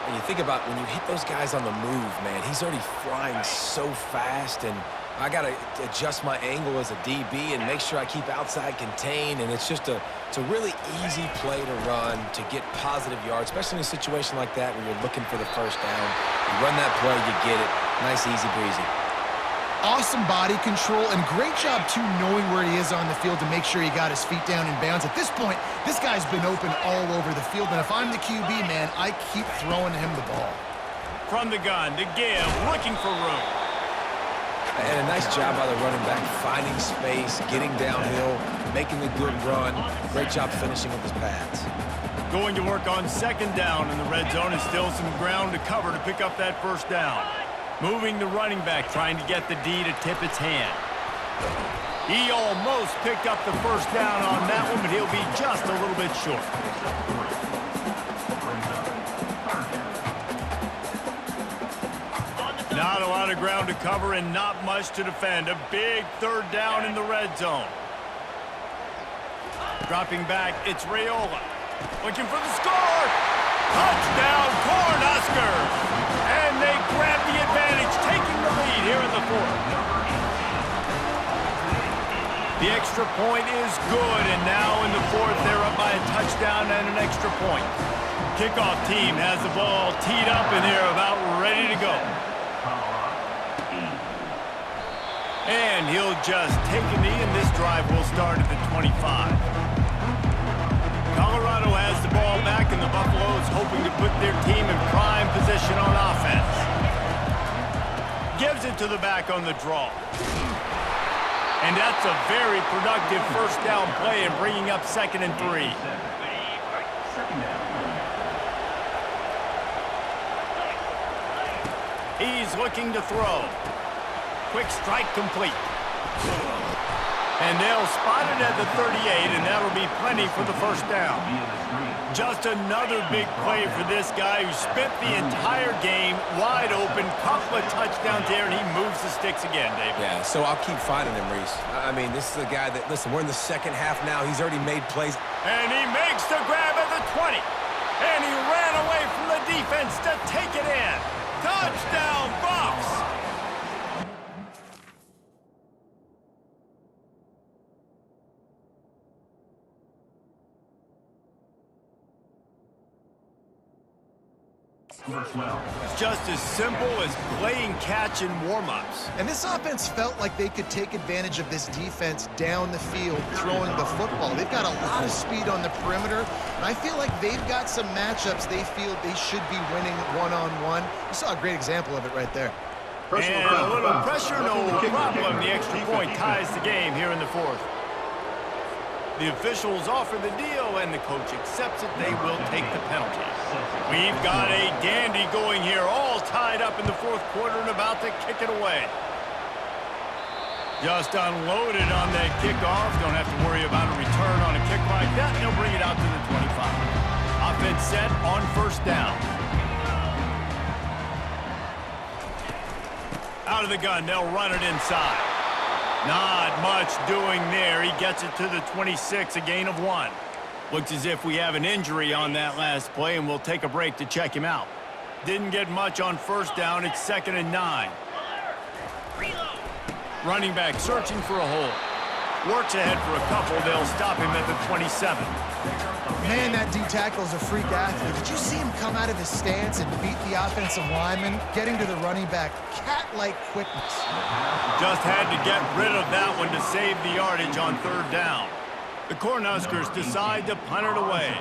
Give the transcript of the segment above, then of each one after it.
And you think about when you hit those guys on the move, man, he's already flying so fast, and I got to adjust my angle as a DB and make sure I keep outside contained, and it's a really easy play to run to get positive yards, especially in a situation like that where you're looking for the first down. You run that play, you get it. Nice, easy breezy. Awesome body control, and great job, too, knowing where he is on the field to make sure he got his feet down in bounds. At this point, this guy's been open all over the field, and if I'm the QB, man, I keep throwing him the ball. From the gun, to give, looking for room. And a nice job by the running back, finding space, getting downhill, making a good run. Great job finishing with his pads. Going to work on second down in the red zone, and still some ground to cover to pick up that first down. Moving the running back, trying to get the D to tip its hand. He almost picked up the first down on that one, but he'll be just a little bit short. Not a lot of ground to cover and not much to defend. A big third down in the red zone. Dropping back, it's Raiola. Looking for the score! Touchdown, Cornhuskers! And they grab the advantage, taking the lead here in the fourth. The extra point is good, and now in the fourth, they're up by a touchdown and an extra point. Kickoff team has the ball teed up, and they're about ready to go. And he'll just take a knee, and this drive will start at the 25. Colorado has the ball back, and the Buffaloes hoping to put their team in prime position on offense. Gives it to the back on the draw. And that's a very productive first down play and bringing up 2nd and 3. He's looking to throw. Quick strike complete. And they'll spot it at the 38, and that'll be plenty for the first down. Just another big play for this guy who spent the entire game wide open, couple of touchdowns there, and he moves the sticks again, David. Yeah, so I'll keep finding him, Reese. I mean, this is a guy that, listen, we're in the second half now. He's already made plays. And he makes the grab at the 20. And he ran away from the defense to take it in. Touchdown, Buffs! It's just as simple as playing catch in warm-ups. And this offense felt like they could take advantage of this defense down the field, throwing the football. They've got a lot of speed on the perimeter, and I feel like they've got some matchups they feel they should be winning one-on-one. You saw a great example of it right there. And a little pressure, no problem. The extra point ties the game here in the fourth. The officials offer the deal, and the coach accepts it. They will take the penalty. We've got a dandy going here, all tied up in the fourth quarter and about to kick it away. Just unloaded on that kickoff. Don't have to worry about a return on a kick like that. They'll bring it out to the 25. Offense set on first down. Out of the gun, they'll run it inside. Not much doing there. He gets it to the 26, a gain of 1. Looks as if we have an injury on that last play, and we'll take a break to check him out. Didn't get much on first down. It's 2nd and 9. Running back searching for a hole. Works ahead for a couple. They'll stop him at the 27. Man, that D-tackle is a freak athlete. Did you see him come out of his stance and beat the offensive lineman, getting to the running back? Cat-like quickness. Just had to get rid of that one to save the yardage on third down. The Cornhuskers decide to punt it away.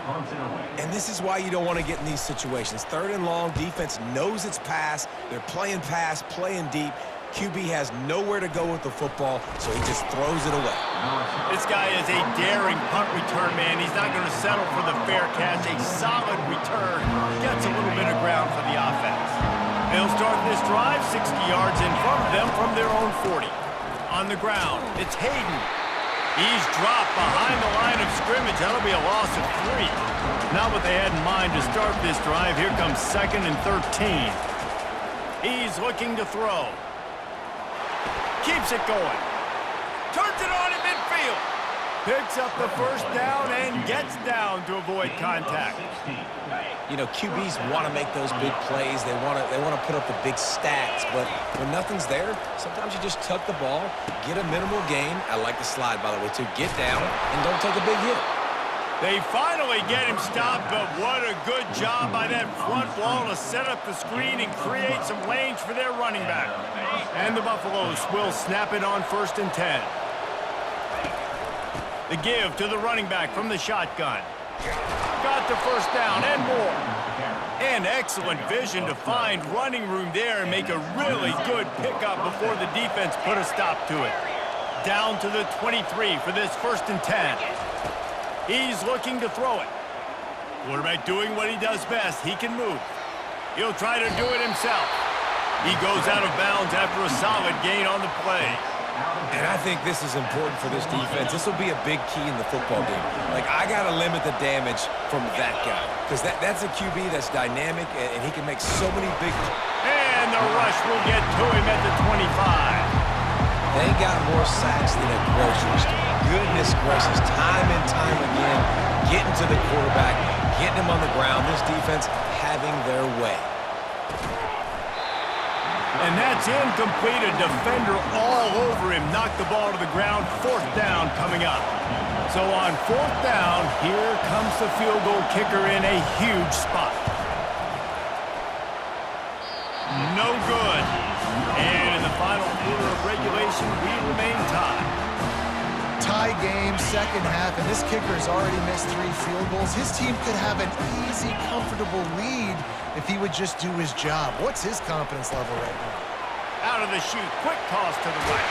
And this is why you don't want to get in these situations. 3rd and long, defense knows it's pass. They're playing pass, playing deep. QB has nowhere to go with the football, so he just throws it away. This guy is a daring punt return man. He's not going to settle for the fair catch. A solid return. Gets a little bit of ground for the offense. They'll start this drive 60 yards in front of them from their own 40. On the ground, it's Hayden. He's dropped behind the line of scrimmage. That'll be a loss of 3. Not what they had in mind to start this drive. Here comes 2nd and 13. He's looking to throw. Keeps it going. Turns it on in midfield. Picks up the first down and gets down to avoid contact. You know, QBs want to make those big plays. They want to put up the big stats. But when nothing's there, sometimes you just tuck the ball, get a minimal gain. I like the slide, by the way, too. Get down and don't take a big hit. They finally get him stopped, but what a good job by that front wall to set up the screen and create some lanes for their running back. And the Buffaloes will snap it on 1st and 10. The give to the running back from the shotgun. Got the first down and more. And excellent vision to find running room there and make a really good pickup before the defense put a stop to it. Down to the 23 for this 1st and 10. He's looking to throw it. Quarterback doing what he does best. He can move. He'll try to do it himself. He goes out of bounds after a solid gain on the play. And I think this is important for this defense. This will be a big key in the football game. Like, I got to limit the damage from that guy. Because that's a QB that's dynamic, and he can make so many big... And the rush will get to him at the 25. They got more sacks than a grocery store. Goodness gracious, time and time again, getting to the quarterback, getting him on the ground. This defense having their way. And that's incomplete. A defender all over him. Knocked the ball to the ground. 4th down coming up. So on 4th down, here comes the field goal kicker in a huge spot. No good. And in the final quarter of regulation, we remain tied. Tie game, second half, and this kicker has already missed 3 field goals. His team could have an easy, comfortable lead if he would just do his job. What's his confidence level right now? Out of the chute, quick toss to the right.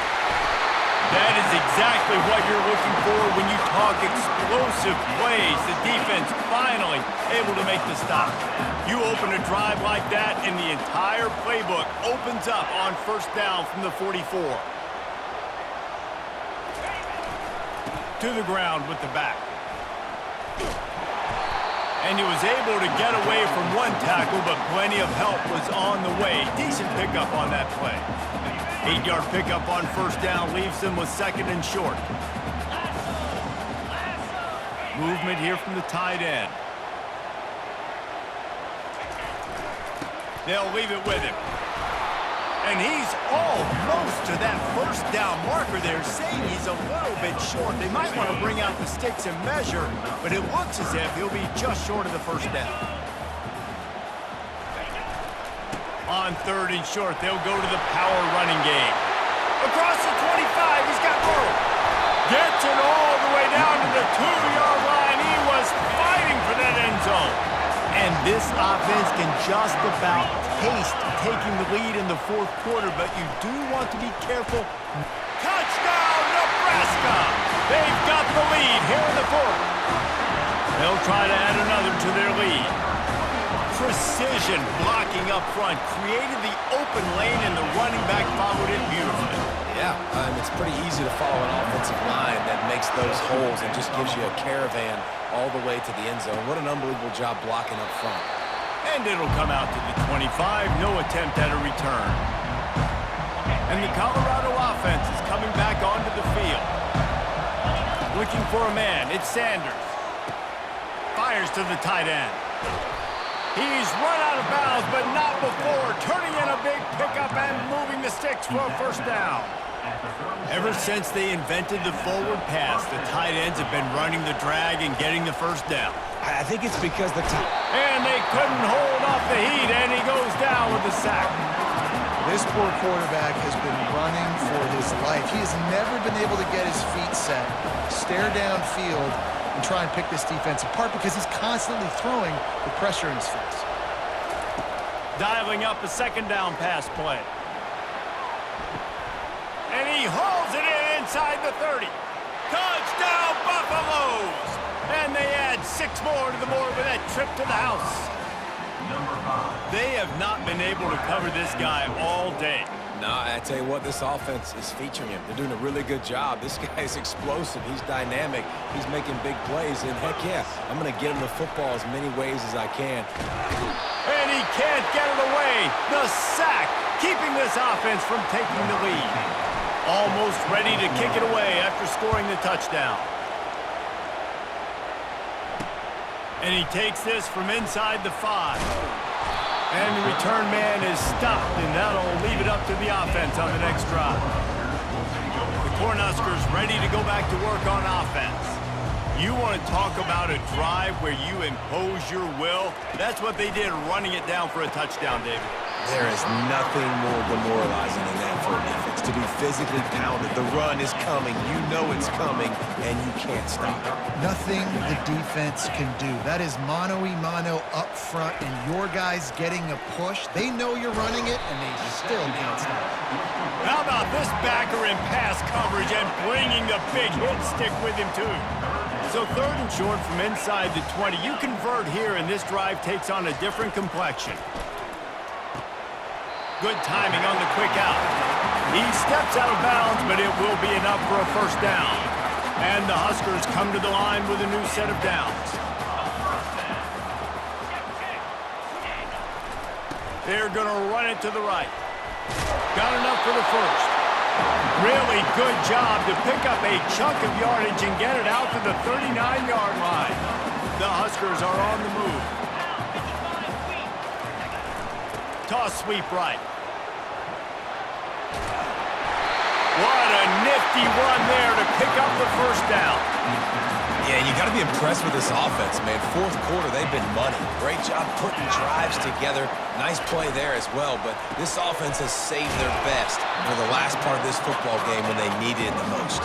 That is exactly what you're looking for when you talk explosive plays. The defense finally able to make the stop. You open a drive like that, and the entire playbook opens up on 1st down from the 44. To the ground with the back. And he was able to get away from one tackle, but plenty of help was on the way. Decent pickup on that play. 8-yard pickup on 1st down leaves them with 2nd and short. Movement here from the tight end. They'll leave it with him. And he's almost to that 1st down marker there, saying he's a little bit short. They might want to bring out the sticks and measure, but it looks as if he'll be just short of the 1st down. On 3rd and short, they'll go to the power running game. Across the 25, he's got room. Gets it all the way down to the 2-yard line. He was fighting for that end zone. And this offense can just about taste taking the lead in the 4th quarter, but you do want to be careful. Touchdown, Nebraska! They've got the lead here in the 4th. They'll try to add another to their lead. Precision blocking up front created the open lane, and the running back followed it beautifully. Yeah, it's pretty easy to follow an offensive line that makes those holes and just gives you a caravan all the way to the end zone. What an unbelievable job blocking up front. And it'll come out to the 25, no attempt at a return. And the Colorado offense is coming back onto the field. Looking for a man, it's Sanders. Fires to the tight end. He's run out of bounds, but not before turning in a big pickup and moving the sticks for a 1st down. Ever since they invented the forward pass, the tight ends have been running the drag and getting the 1st down. I think it's because the time... And they couldn't hold off the heat, and he goes down with the sack. This poor quarterback has been running for his life. He has never been able to get his feet set, stare downfield, and try and pick this defense apart because he's constantly throwing with pressure in his face. Dialing up a 2nd down pass play. And he hauls it in inside the 30. Touchdown, Buffaloes! And they add 6 more to the board with that trip to the house. They have not been able to cover this guy all day. No, I tell you what, this offense is featuring him. They're doing a really good job. This guy's explosive. He's dynamic. He's making big plays. And heck yeah, I'm going to get him the football as many ways as I can. And he can't get it away. The sack, keeping this offense from taking the lead. Almost ready to kick it away after scoring the touchdown. And he takes this from inside the 5. And the return man is stopped, and that'll leave it up to the offense on the next drive. The Cornhuskers ready to go back to work on offense. You want to talk about a drive where you impose your will? That's what they did, running it down for a touchdown, David. There is nothing more demoralizing than that for a defense, to be physically pounded. The run is coming. You know it's coming, and you can't stop it. Nothing the defense can do. That is mano-a-mano up front, and your guys getting a push. They know you're running it, and they still can't stop it. How about this backer in pass coverage and bringing the big hit stick with him, too? So 3rd and short from inside the 20. You convert here, and this drive takes on a different complexion. Good timing on the quick out. He steps out of bounds, but it will be enough for a first down. And the Huskers come to the line with a new set of downs. They're going to run it to the right. Got enough for the first. Really good job to pick up a chunk of yardage and get it out to the 39-yard line. The Huskers are on the move. Toss sweep right. What a nifty run there to pick up the first down. Yeah, you got to be impressed with this offense, man. 4th quarter, they've been money. Great job putting drives together. Nice play there as well, but this offense has saved their best for the last part of this football game when they needed it the most.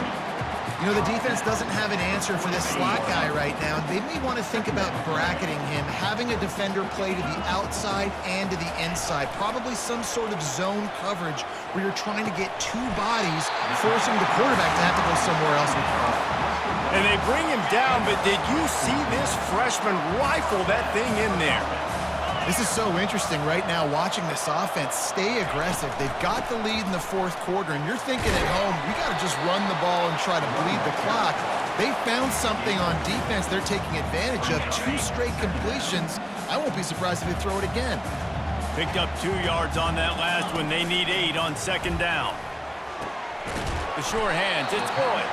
You know, the defense doesn't have an answer for this slot guy right now. They may want to think about bracketing him, having a defender play to the outside and to the inside. Probably some sort of zone coverage where you're trying to get 2 bodies, forcing the quarterback to have to go somewhere else with the ball. And they bring him down, but did you see this freshman rifle that thing in there? This is so interesting right now, watching this offense stay aggressive. They've got the lead in the 4th quarter, and you're thinking at home, we got to just run the ball and try to bleed the clock. They found something on defense they're taking advantage of. 2 straight completions. I won't be surprised if they throw it again. Picked up 2 yards on that last one. They need 8 on 2nd down. The sure hands, it's Boyd.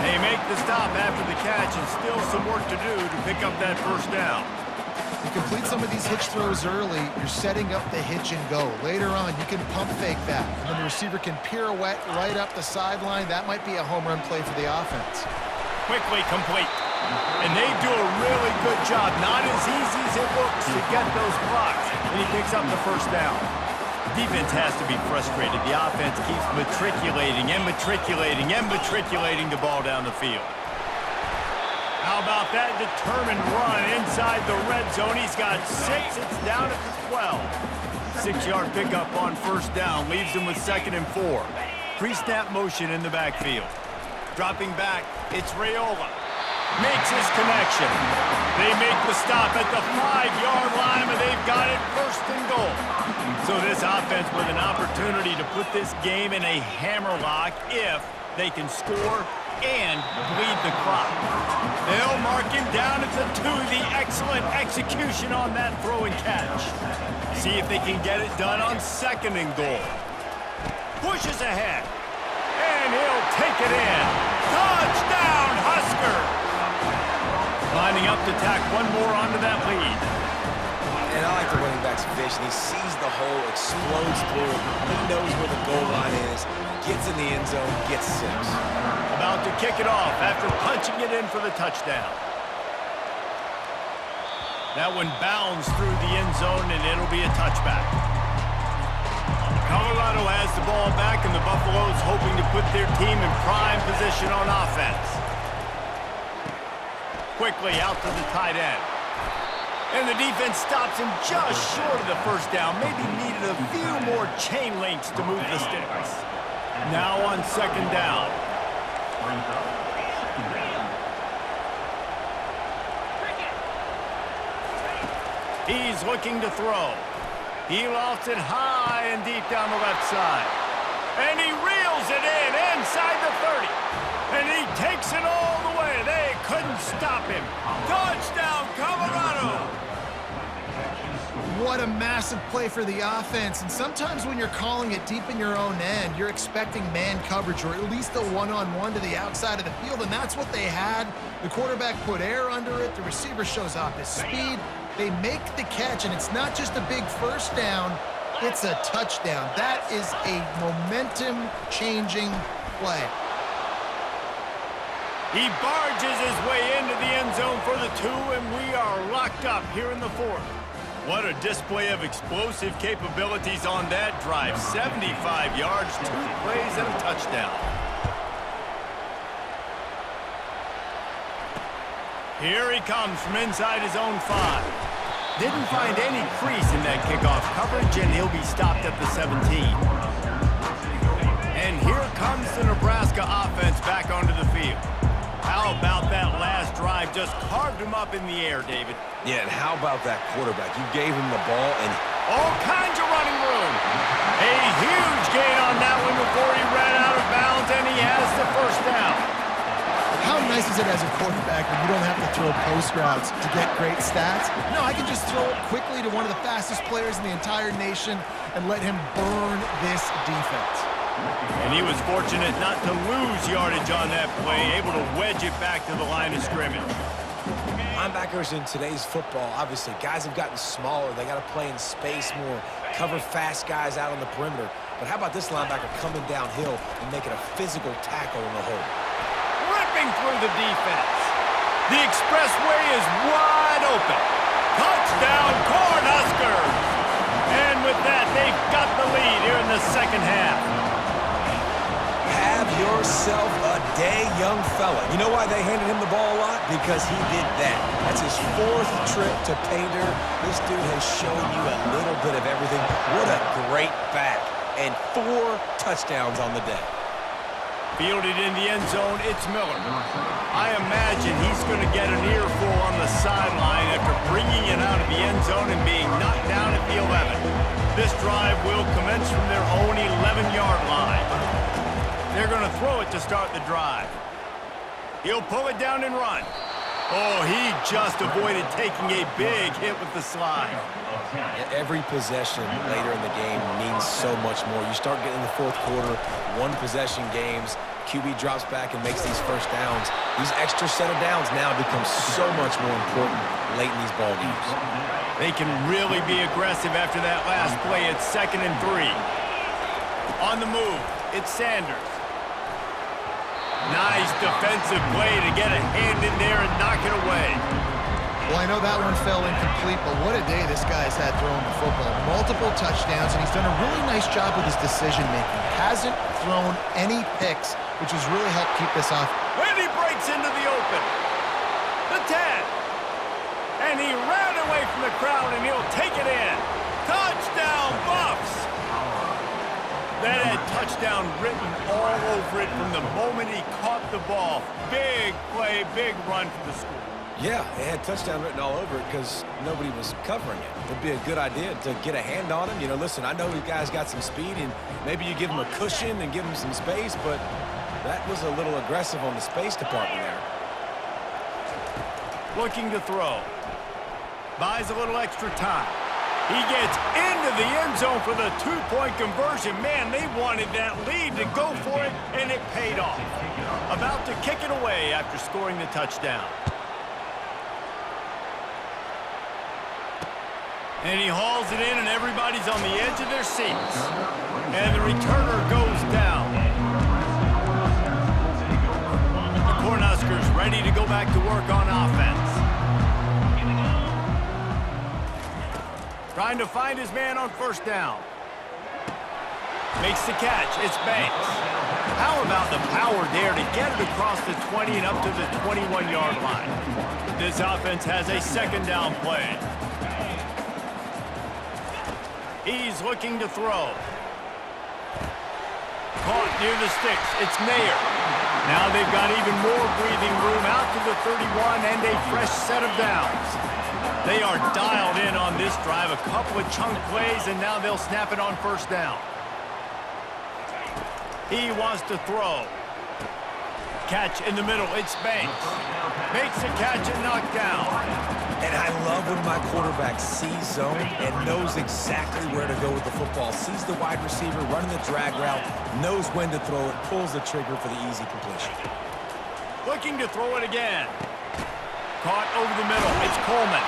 They make the stop after the catch, and still some work to do to pick up that first down. You complete some of these hitch throws early, you're setting up the hitch and go. Later on, you can pump fake that, and then the receiver can pirouette right up the sideline. That might be a home run play for the offense. Quickly complete. And they do a really good job. Not as easy as it looks to get those blocks. And he picks up the first down. Defense has to be frustrated. The offense keeps matriculating and matriculating and matriculating the ball down the field. How about that determined run inside the red zone? He's got 6. It's down at the 12. 6-yard pickup on first down. Leaves him with 2nd and 4. Pre-snap motion in the backfield. Dropping back, it's Raiola. Makes his connection. They make the stop at the 5-yard line, and they've got it 1st and goal. So this offense with an opportunity to put this game in a hammerlock if they can score and bleed the clock. They'll mark him down at the 2. The excellent execution on that throw and catch. See if they can get it done on 2nd and goal. Pushes ahead. And he'll take it in. Touchdown, Husker! Lining up to tack one more onto that lead. And I like the running back's vision. He sees the hole, explodes through it. He knows where the goal line is. Gets in the end zone, gets 6. About to kick it off after punching it in for the touchdown. That one bounds through the end zone, and it'll be a touchback. Colorado has the ball back, and the Buffaloes hoping to put their team in prime position on offense. Quickly out to the tight end. And the defense stops him just short of the first down. Maybe needed a few more chain links to move the sticks. Now on 2nd down. He's looking to throw. He lofts it high and deep down the left side. And he reels it in inside the 30. And he takes it all the way. They couldn't stop him. Touchdown, Colorado! What a massive play for the offense. And sometimes when you're calling it deep in your own end, you're expecting man coverage or at least a one-on-one to the outside of the field, and that's what they had. The quarterback put air under it. The receiver shows off his speed. They make the catch, and it's not just a big first down, it's a touchdown. That is a momentum-changing play. He barges his way into the end zone for the 2, and we are locked up here in the 4th. What a display of explosive capabilities on that drive. 75 yards, 2 plays, and a touchdown. Here he comes from inside his own 5. Didn't find any crease in that kickoff coverage, and he'll be stopped at the 17. And here comes the Nebraska offense back onto the field. How about that last drive? Just carved him up in the air, David. Yeah, and how about that quarterback? You gave him the ball, and all kinds of running room. A huge gain on that one before he ran out of bounds, and he has the first down. How nice is it as a quarterback when you don't have to throw post routes to get great stats? No, I can just throw it quickly to one of the fastest players in the entire nation and let him burn this defense. And he was fortunate not to lose yardage on that play, able to wedge it back to the line of scrimmage. Linebackers in today's football, obviously, guys have gotten smaller. They got to play in space more, cover fast guys out on the perimeter. But how about this linebacker coming downhill and making a physical tackle in the hole? Ripping through the defense. The expressway is wide open. Touchdown, Cornhuskers! And with that, they've got the lead here in the second half. Have yourself a day, young fella. You know why they handed him the ball a lot? Because he did that. That's his 4th trip to Painter. This dude has shown you a little bit of everything. What a great back. And 4 touchdowns on the day. Fielded in the end zone, it's Miller. I imagine he's going to get an earful on the sideline after bringing it out of the end zone and being knocked down at the 11. This drive will commence from their own 11-yard line. They're going to throw it to start the drive. He'll pull it down and run. Oh, he just avoided taking a big hit with the slide. Every possession later in the game means so much more. You start getting the 4th quarter, 1-possession games, QB drops back and makes these first downs. These extra set of downs now become so much more important late in these ball games. They can really be aggressive after that last play. It's 2nd and 3. On the move, it's Sanders. Nice defensive play to get a hand in there and knock it away. Well, I know that one fell incomplete, but what a day this guy's had throwing the football. Multiple touchdowns, and he's done a really nice job with his decision-making. Hasn't thrown any picks, which has really helped keep this off. And he breaks into the open. The 10. And he ran away from the crowd, and he'll take it in. Touchdown, Buffs! That had touchdown written all over it from the moment he caught the ball. Big play, big run for the school. Yeah, it had touchdown written all over it because nobody was covering it. It'd be a good idea to get a hand on him. You know, listen, I know you guys got some speed, and maybe you give him a cushion and give him some space, but that was a little aggressive on the space department there. Looking to throw. Buys a little extra time. He gets into the end zone for the 2-point conversion. Man, they wanted that lead to go for it, and it paid off. About to kick it away after scoring the touchdown. And he hauls it in, and everybody's on the edge of their seats. And the returner goes down. The Cornhuskers ready to go back to work on offense. Trying to find his man on first down. Makes the catch. It's Banks. How about the power there to get it across the 20 and up to the 21-yard line? This offense has a 2nd down play. He's looking to throw. Caught near the sticks. It's Mayer. Now they've got even more breathing room out to the 31 and a fresh set of downs. They are dialed in on this drive. A couple of chunk plays, and now they'll snap it on first down. He wants to throw. Catch in the middle. It's Banks. Makes the catch and knocked down. And I love when my quarterback sees zone and knows exactly where to go with the football. Sees the wide receiver running the drag route, knows when to throw it, pulls the trigger for the easy completion. Looking to throw it again. Caught over the middle. It's Coleman.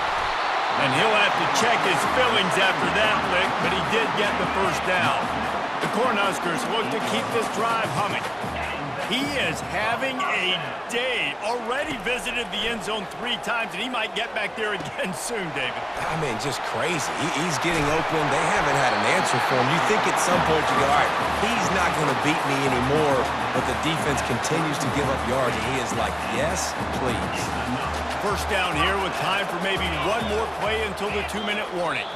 And he'll have to check his fillings after that lick, but he did get the first down. The Cornhuskers look to keep this drive humming. He is having a day. Already visited the end zone 3 times, and he might get back there again soon, David. I mean, just crazy. He's getting open. They haven't had an answer for him. You think at some point you go, all right, he's not going to beat me anymore, but the defense continues to give up yards, and he is like, yes, please. First down here with time for maybe one more play until the 2-minute warning.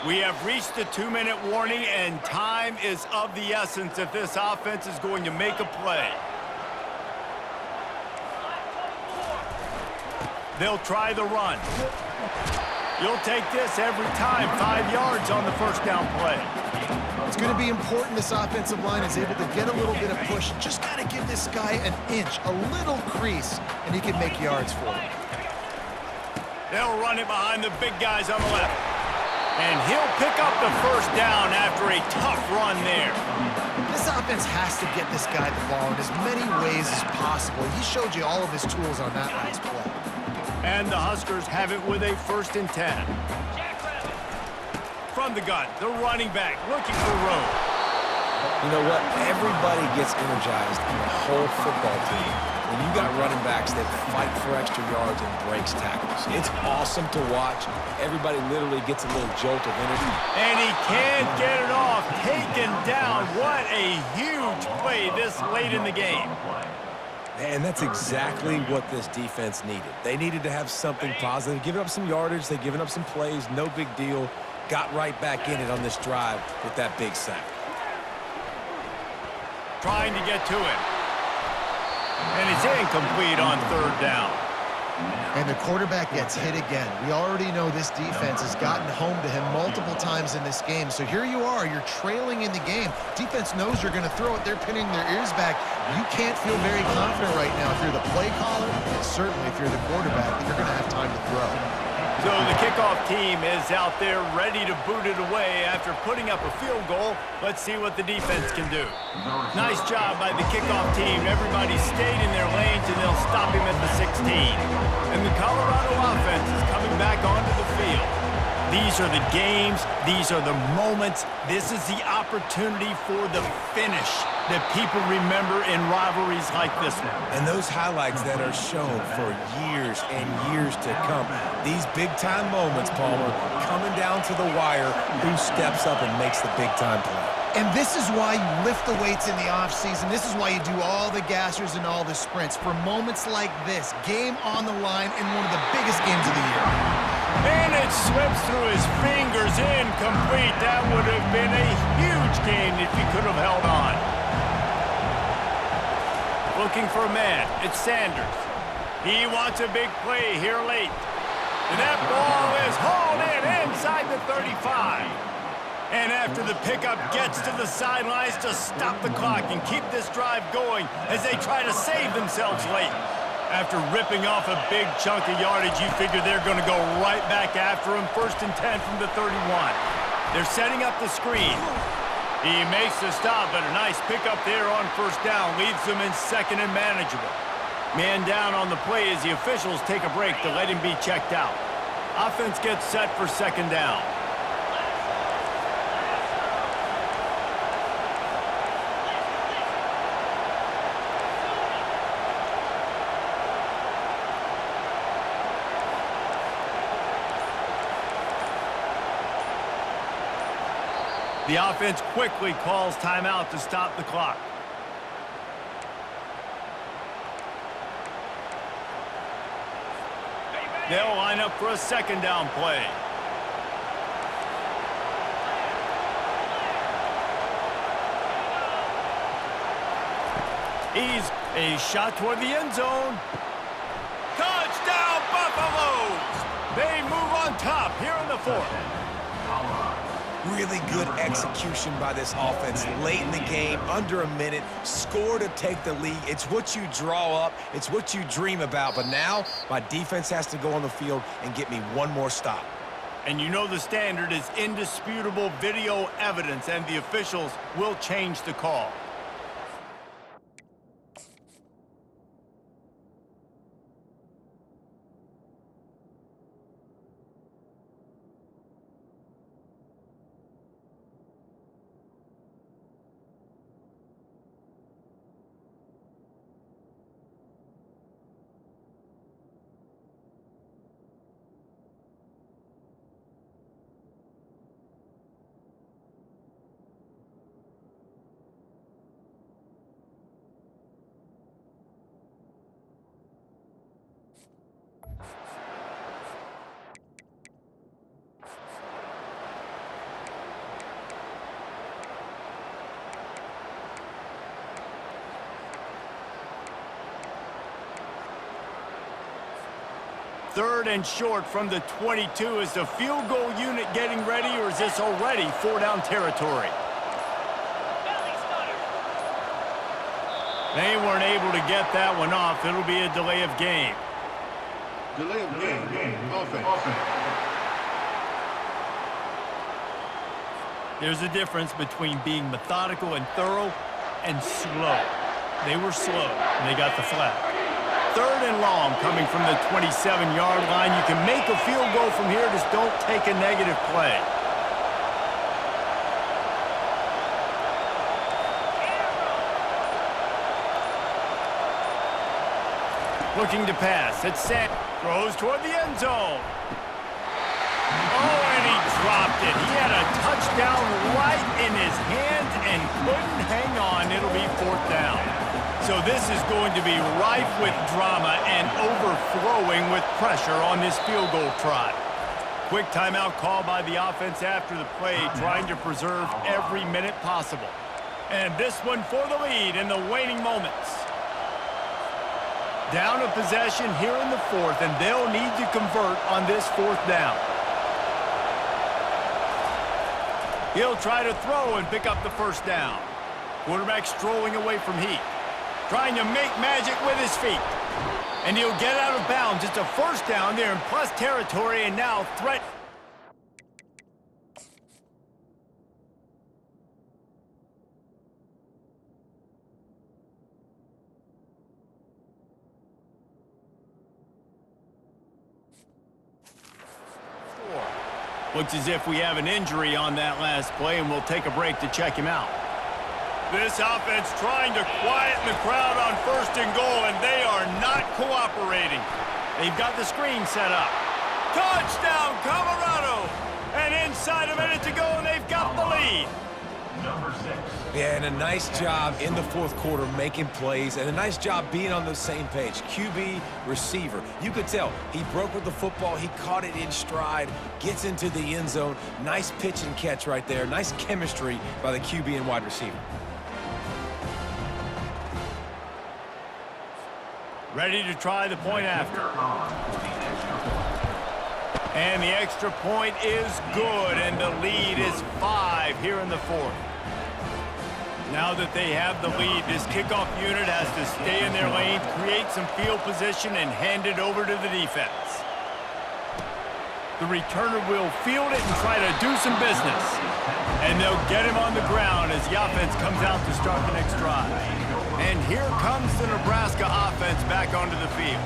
We have reached the 2-minute warning, and time is of the essence if this offense is going to make a play. They'll try the run. You'll take this every time. 5 yards on the first down play. It's going to be important this offensive line is able to get a little bit of push. Just got to give this guy an inch, a little crease, and he can make yards for it. They'll run it behind the big guys on the left. And he'll pick up the first down after a tough run there. This offense has to get this guy the ball in as many ways as possible. He showed you all of his tools on that last play. And the Huskers have it with a 1st and 10. From the gun, the running back looking for room. You know what? Everybody gets energized in the whole football team when you got running backs that fight for extra yards and breaks tackles. It's awesome to watch. Everybody literally gets a little jolt of energy. And he can't get it off. Taken down. What a huge play this late in the game. And that's exactly what this defense needed. They needed to have something positive. Giving up some yardage, they've given up some plays, no big deal. Got right back in it on this drive with that big sack. Trying to get to him. And it's incomplete on 3rd down. And the quarterback gets hit again. We already know this defense has gotten home to him multiple times in this game. So here you are, you're trailing in the game. Defense knows you're going to throw it. They're pinning their ears back. You can't feel very confident right now if you're the play caller, and certainly if you're the quarterback, that you're going to have time to throw. So the kickoff team is out there ready to boot it away after putting up a field goal. Let's see what the defense can do. Nice job by the kickoff team. Everybody stayed in their lanes, and they'll stop him at the 16. And the Colorado offense is coming back onto the field. These are the games. These are the moments. This is the opportunity for the finish that people remember in rivalries like this one. And those highlights that are shown for years and years to come. These big-time moments, Palmer, coming down to the wire, who steps up and makes the big-time play. And this is why you lift the weights in the offseason. This is why you do all the gassers and all the sprints. For moments like this, game on the line in one of the biggest games of the year. And it slips through his fingers, incomplete. That would have been a huge gain if he could have held on. Looking for a man, it's Sanders. He wants a big play here late. And that ball is hauled in inside the 35. And after the pickup gets to the sidelines to stop the clock and keep this drive going as they try to save themselves late. After ripping off a big chunk of yardage, you figure they're going to go right back after him. 1st and 10 from the 31. They're setting up the screen. He makes the stop, but a nice pickup there on 1st down. Leaves them in 2nd and manageable. Man down on the play as the officials take a break to let him be checked out. Offense gets set for 2nd down. The offense quickly calls timeout to stop the clock. They'll line up for a 2nd down play. He's a shot toward the end zone. Touchdown, Buffaloes! They move on top here in the 4th. Really good execution by this offense late in the game, under a minute, score to take the lead. It's what you draw up, it's what you dream about, but now my defense has to go on the field and get me one more stop. And you know the standard is indisputable video evidence, and the officials will change the call. Third and short from the 22. Is the field goal unit getting ready, or is this already 4-down territory? They weren't able to get that one off. It'll be a delay of game. Delay of game. Offense. There's a difference between being methodical and thorough and slow. They were slow, and they got the flag. Third and long coming from the 27-yard line. You can make a field goal from here, just don't take a negative play. Looking to pass. It's set. Throws toward the end zone. Oh, and he dropped it. He had a touchdown right in his hands and couldn't hang on. It'll be 4th down. So this is going to be rife with drama and overflowing with pressure on this field goal try. Quick timeout call by the offense after the play, trying to preserve every minute possible. And this one for the lead in the waning moments. Down a possession here in the 4th, and they'll need to convert on this 4th down. He'll try to throw and pick up the 1st down. Quarterback strolling away from Heat. Trying to make magic with his feet. And he'll get out of bounds. It's a 1st down there in plus territory, and now threat. Looks as if we have an injury on that last play, and we'll take a break to check him out. This offense trying to quieten the crowd on 1st and goal, and they are not cooperating. They've got the screen set up. Touchdown, Colorado! And inside a minute to go, and they've got the lead. Number 6. Yeah, and a nice job in the 4th quarter making plays, and a nice job being on the same page. QB, receiver. You could tell he broke with the football. He caught it in stride, gets into the end zone. Nice pitch and catch right there. Nice chemistry by the QB and wide receiver. Ready to try the point after. And the extra point is good, and the lead is 5 here in the 4th. Now that they have the lead, this kickoff unit has to stay in their lane, create some field position, and hand it over to the defense. The returner will field it and try to do some business. And they'll get him on the ground as the offense comes out to start the next drive. And here comes the Nebraska offense back onto the field.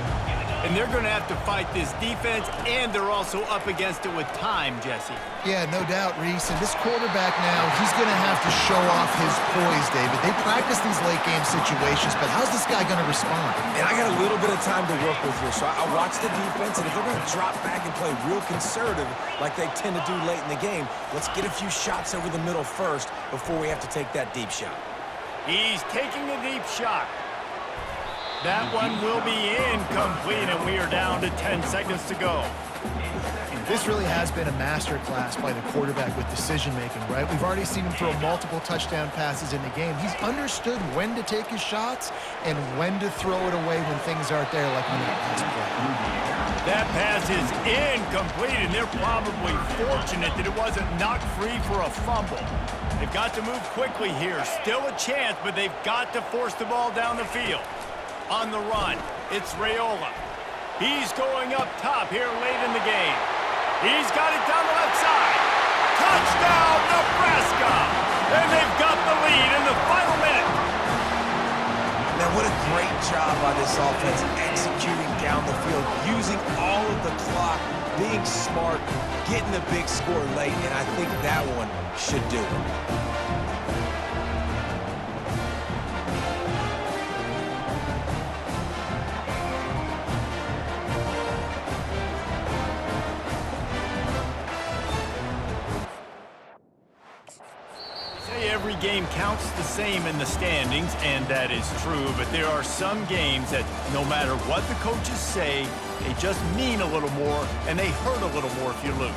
And they're going to have to fight this defense, and they're also up against it with time, Jesse. Yeah, no doubt, Reese. And this quarterback now, he's going to have to show off his poise, David. They practice these late-game situations, but how's this guy going to respond? And I got a little bit of time to work with here, so I watch the defense, and if they're going to drop back and play real conservative like they tend to do late in the game, let's get a few shots over the middle first before we have to take that deep shot. He's taking a deep shot. That one will be incomplete, and we are down to 10 seconds to go. This really has been a master class by the quarterback with decision-making, right? We've already seen him throw multiple touchdown passes in the game. He's understood when to take his shots and when to throw it away when things aren't there, like on that last play. That pass is incomplete, and they're probably fortunate that it wasn't knocked free for a fumble. They've got to move quickly here. Still a chance, but they've got to force the ball down the field. On the run, it's Raiola. He's going up top here late in the game. He's got it down the left side. Touchdown, Nebraska! And they've got the lead in the final minute. Man, what a great job by this offense executing down the field, using all of the clock, being smart, getting the big score late, and I think that one should do it. Every game counts the same in the standings, and that is true, but there are some games that no matter what the coaches say, they just mean a little more, and they hurt a little more if you lose.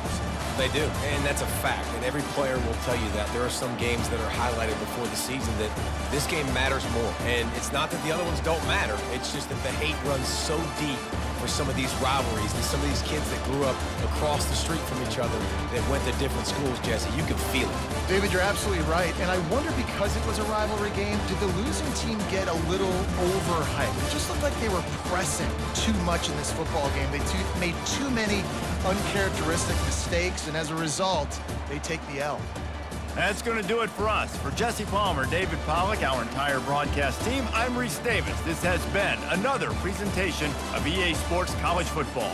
They do, and that's a fact, and every player will tell you that. There are some games that are highlighted before the season that this game matters more, and it's not that the other ones don't matter. It's just that the hate runs so deep for some of these rivalries and some of these kids that grew up across the street from each other that went to different schools, Jesse. You can feel it. David, you're absolutely right, and I wonder, because it was a rivalry game, did the losing team get a little overhyped? It just looked like they were pressing too much in this football game. They made too many uncharacteristic mistakes, and as a result, they take the L. That's going to do it for us. For Jesse Palmer, David Pollack, our entire broadcast team, I'm Reese Davis. This has been another presentation of EA Sports College Football.